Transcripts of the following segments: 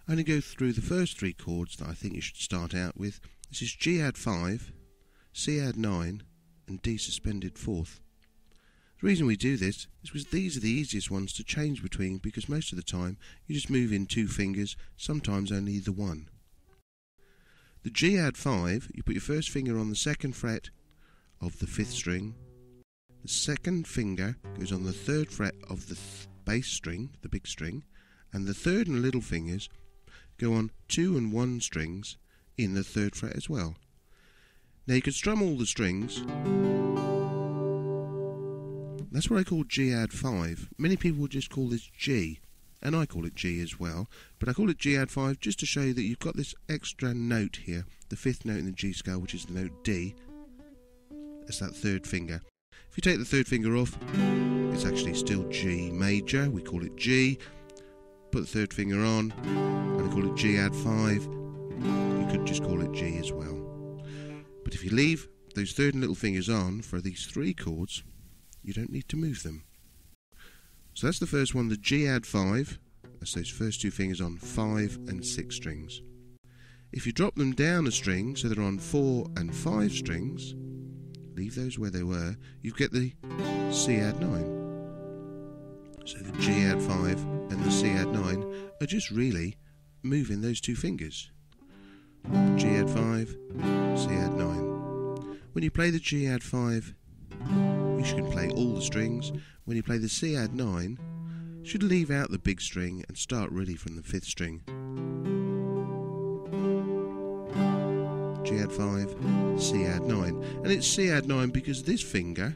I'm going to go through the first three chords that I think you should start out with. This is G add 5, C add 9 and D suspended fourth. The reason we do this is because these are the easiest ones to change between, because most of the time you just move in two fingers, sometimes only the one. The G add 5, you put your first finger on the second fret of the fifth string, the second finger goes on the third fret of the bass string, the big string, and the third and little fingers go on 2 and 1 strings in the third fret as well. Now you can strum all the strings. That's what I call G add 5. Many people will just call this G, and I call it G as well, but I call it G add 5 just to show you that you've got this extra note here, the fifth note in the G scale, which is the note D. That's that third finger. If you take the third finger off, it's actually still G major. We call it G. Put the third finger on, and I call it G add 5. You could just call it G as well. But if you leave those third and little fingers on for these three chords, you don't need to move them. So that's the first one, the G add 5. That's those first two fingers on 5 and 6 strings. If you drop them down a string, so they're on 4 and 5 strings, leave those where they were, you get the C add 9. So the G add 5 and the C add 9 are just really moving those two fingers. G add 5, C add 9. When you play the G add 5, you can play all the strings. When you play the C add 9, you should leave out the big string and start really from the fifth string. G add 5, C add 9. And it's C add 9 because this finger,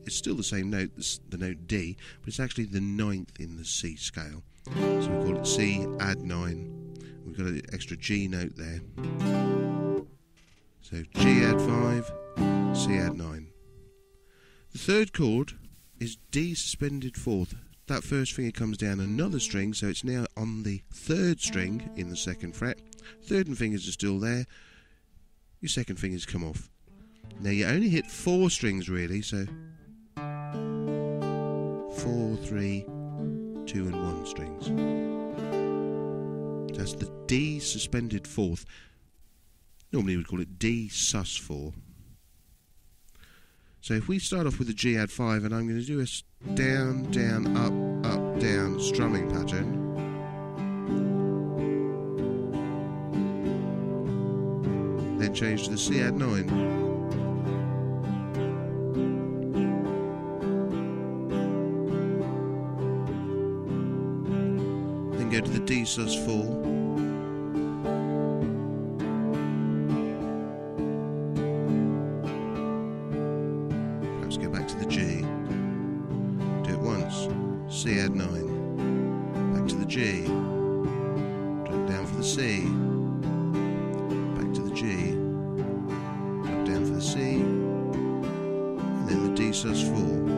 it's still the same note, the note D, but it's actually the ninth in the C scale. So we call it C add 9. We've got an extra G note there. So G add 5, C add 9. The third chord is D suspended fourth. That first finger comes down another string, so it's now on the third string in the second fret. Third and fingers are still there. Your second fingers come off. Now you only hit 4 strings really, so 4, 3, 2 and 1 strings. That's the D suspended fourth. Normally we'd call it D sus 4. So if we start off with the G add 5, and I'm going to do a down, down, up, up, down strumming pattern. Then change to the C add 9. Then go to the D sus 4. Go back to the G, do it once, C add 9, back to the G, drop down for the C, back to the G, drop down for the C, and then the D sus 4.